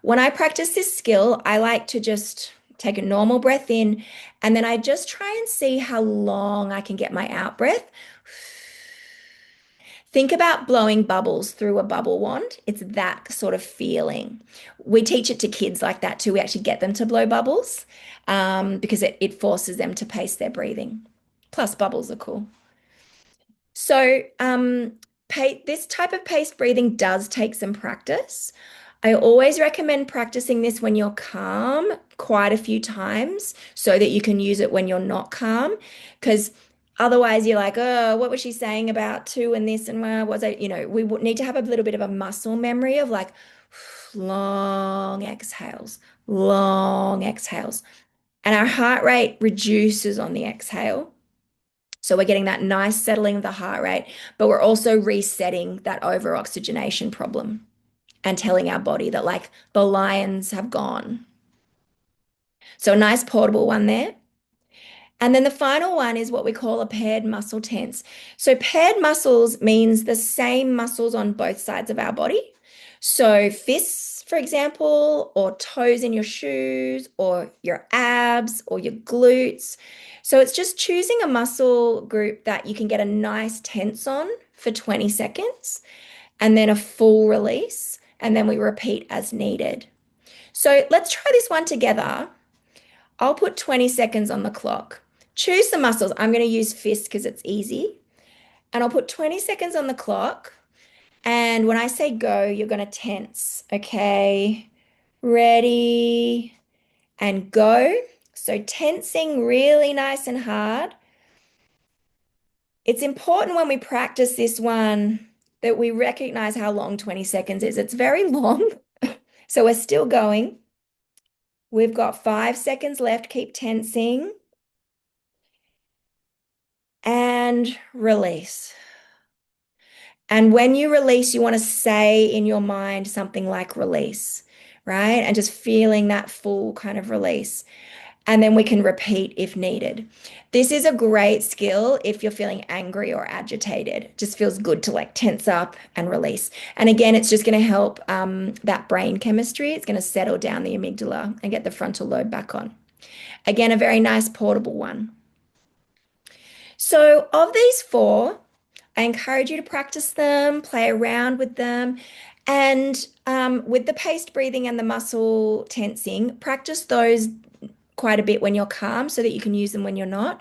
When I practice this skill, I like to just take a normal breath in, and then I just try and see how long I can get my out breath. Think about blowing bubbles through a bubble wand. It's that sort of feeling. We teach it to kids like that too. We actually get them to blow bubbles because it forces them to pace their breathing. Plus, bubbles are cool. So, this type of paced breathing does take some practice. I always recommend practicing this when you're calm quite a few times so that you can use it when you're not calm. Because otherwise, you're like, oh, what was she saying about two and this and was it? We would need to have a little bit of a muscle memory of like long exhales, long exhales. And our heart rate reduces on the exhale. So we're getting that nice settling of the heart rate, but we're also resetting that over oxygenation problem and telling our body that like the lions have gone. So a nice portable one there. And then the final one is what we call a paired muscle tense. So paired muscles means the same muscles on both sides of our body. So fists, for example, or toes in your shoes, or your abs, or your glutes. So it's just choosing a muscle group that you can get a nice tense on for 20 seconds and then a full release. And then we repeat as needed. So let's try this one together. I'll put 20 seconds on the clock. Choose the muscles. I'm going to use fist because it's easy. And I'll put 20 seconds on the clock. And when I say go, you're going to tense. Okay, ready and go. So tensing really nice and hard. It's important when we practice this one that we recognize how long 20 seconds is. It's very long. So we're still going. We've got 5 seconds left. Keep tensing. And release. And when you release, you want to say in your mind something like release, right? And just feeling that full kind of release. And then we can repeat if needed. This is a great skill if you're feeling angry or agitated. It just feels good to like tense up and release. And again, it's just going to help that brain chemistry. It's going to settle down the amygdala and get the frontal lobe back on. Again, a very nice portable one. So of these four, I encourage you to practice them, play around with them, and with the paced breathing and the muscle tensing, practice those quite a bit when you're calm so that you can use them when you're not.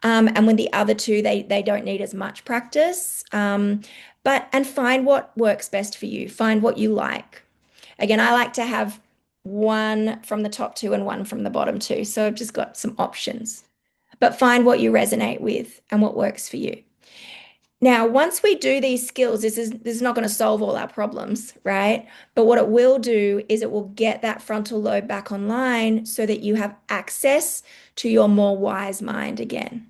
And with the other two, they don't need as much practice. And find what works best for you. Find what you like. Again, I like to have one from the top two and one from the bottom two. So I've just got some options. But find what you resonate with and what works for you. Now, once we do these skills, this is not going to solve all our problems, right? But what it will do is it will get that frontal lobe back online so that you have access to your more wise mind again.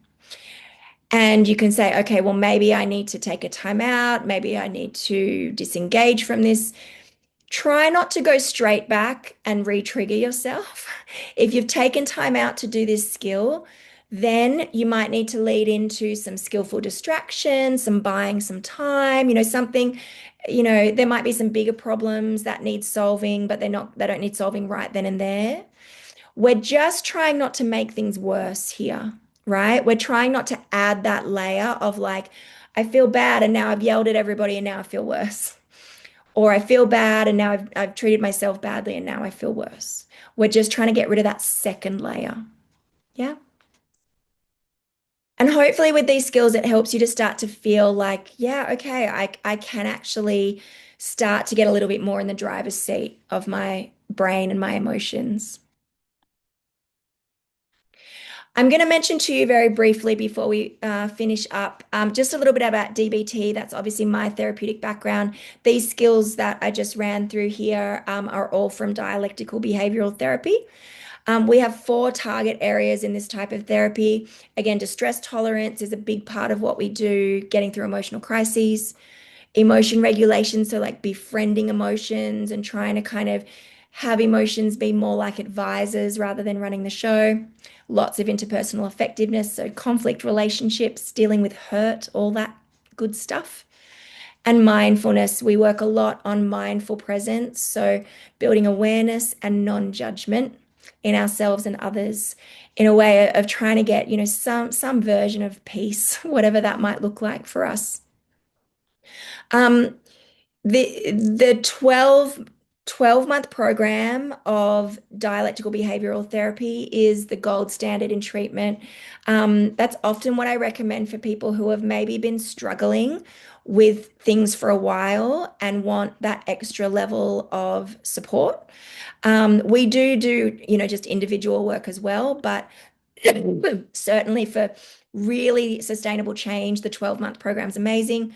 And you can say, okay, well, maybe I need to take a time out. Maybe I need to disengage from this. Try not to go straight back and re-trigger yourself. If you've taken time out to do this skill, then you might need to lead into some skillful distraction, some buying some time, something, there might be some bigger problems that need solving, but they don't need solving right then and there. We're just trying not to make things worse here, right? We're trying not to add that layer of like, I feel bad and now I've yelled at everybody and now I feel worse. Or I feel bad and now I've treated myself badly and now I feel worse. We're just trying to get rid of that second layer. Yeah. And hopefully with these skills, it helps you to start to feel like, yeah, okay, I can actually start to get a little bit more in the driver's seat of my brain and my emotions. I'm going to mention to you very briefly before we finish up, just a little bit about DBT. That's obviously my therapeutic background. These skills that I just ran through here are all from dialectical behavioral therapy. We have four target areas in this type of therapy. Again, distress tolerance is a big part of what we do, getting through emotional crises, emotion regulation, so like befriending emotions and trying to kind of have emotions be more like advisors rather than running the show. Lots of interpersonal effectiveness, so conflict relationships, dealing with hurt, all that good stuff. And mindfulness, we work a lot on mindful presence, so building awareness and non-judgment in ourselves and others in a way of trying to get, some version of peace, whatever that might look like for us. Um, the 12-month program of dialectical behavioral therapy is the gold standard in treatment. That's often what I recommend for people who have maybe been struggling with things for a while and want that extra level of support. We do, just individual work as well, but certainly for really sustainable change, the 12-month program is amazing.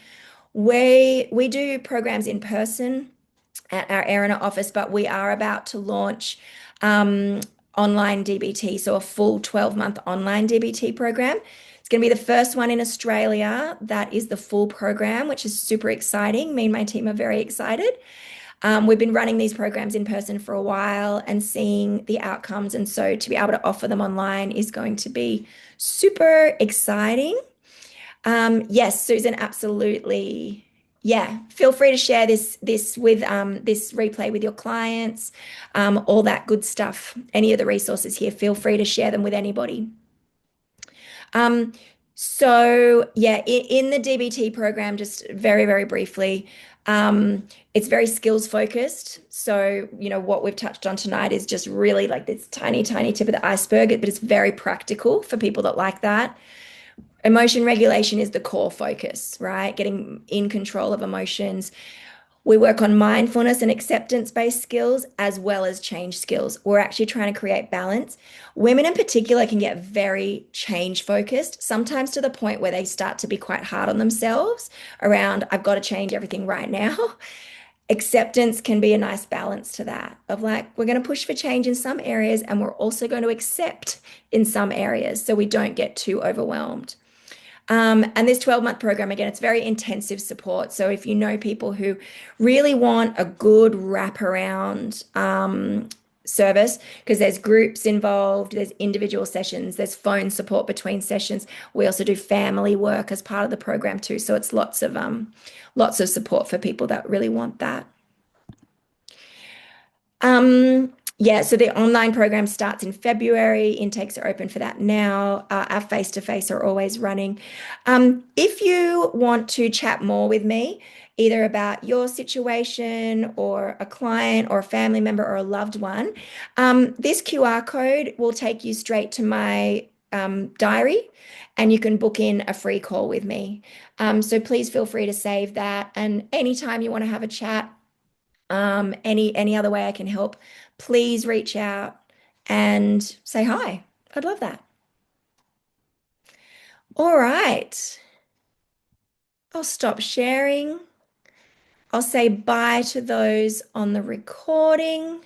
We do programs in person at our Erina office, but we are about to launch online DBT, so a full 12-month online DBT program. It's going to be the first one in Australia that is the full program, which is super exciting. Me and my team are very excited. We've been running these programs in person for a while and seeing the outcomes, and so to be able to offer them online is going to be super exciting. Yes, Susan, absolutely. Yeah, feel free to share this with this replay with your clients, all that good stuff. Any of the resources here, feel free to share them with anybody. Um, so yeah, in the DBT program, just very, very briefly, it's very skills focused. So, what we've touched on tonight is just really like this tiny, tiny tip of the iceberg, but it's very practical for people that like that. Emotion regulation is the core focus, right? Getting in control of emotions. We work on mindfulness and acceptance-based skills as well as change skills. We're actually trying to create balance. Women in particular can get very change focused, sometimes to the point where they start to be quite hard on themselves around, I've got to change everything right now. Acceptance can be a nice balance to that of like, we're going to push for change in some areas and we're also going to accept in some areas so we don't get too overwhelmed. And this 12-month program, again, it's very intensive support. So if you know people who really want a good wraparound service, because there's groups involved, there's individual sessions, there's phone support between sessions. We also do family work as part of the program too. So it's lots of support for people that really want that. Yeah, so the online program starts in February. Intakes are open for that now. Our face-to-face are always running. If you want to chat more with me, either about your situation or a client or a family member or a loved one, this QR code will take you straight to my diary and you can book in a free call with me. So please feel free to save that. And anytime you want to have a chat, any other way I can help, please reach out and say hi. I'd love that. All right. I'll stop sharing. I'll say bye to those on the recording.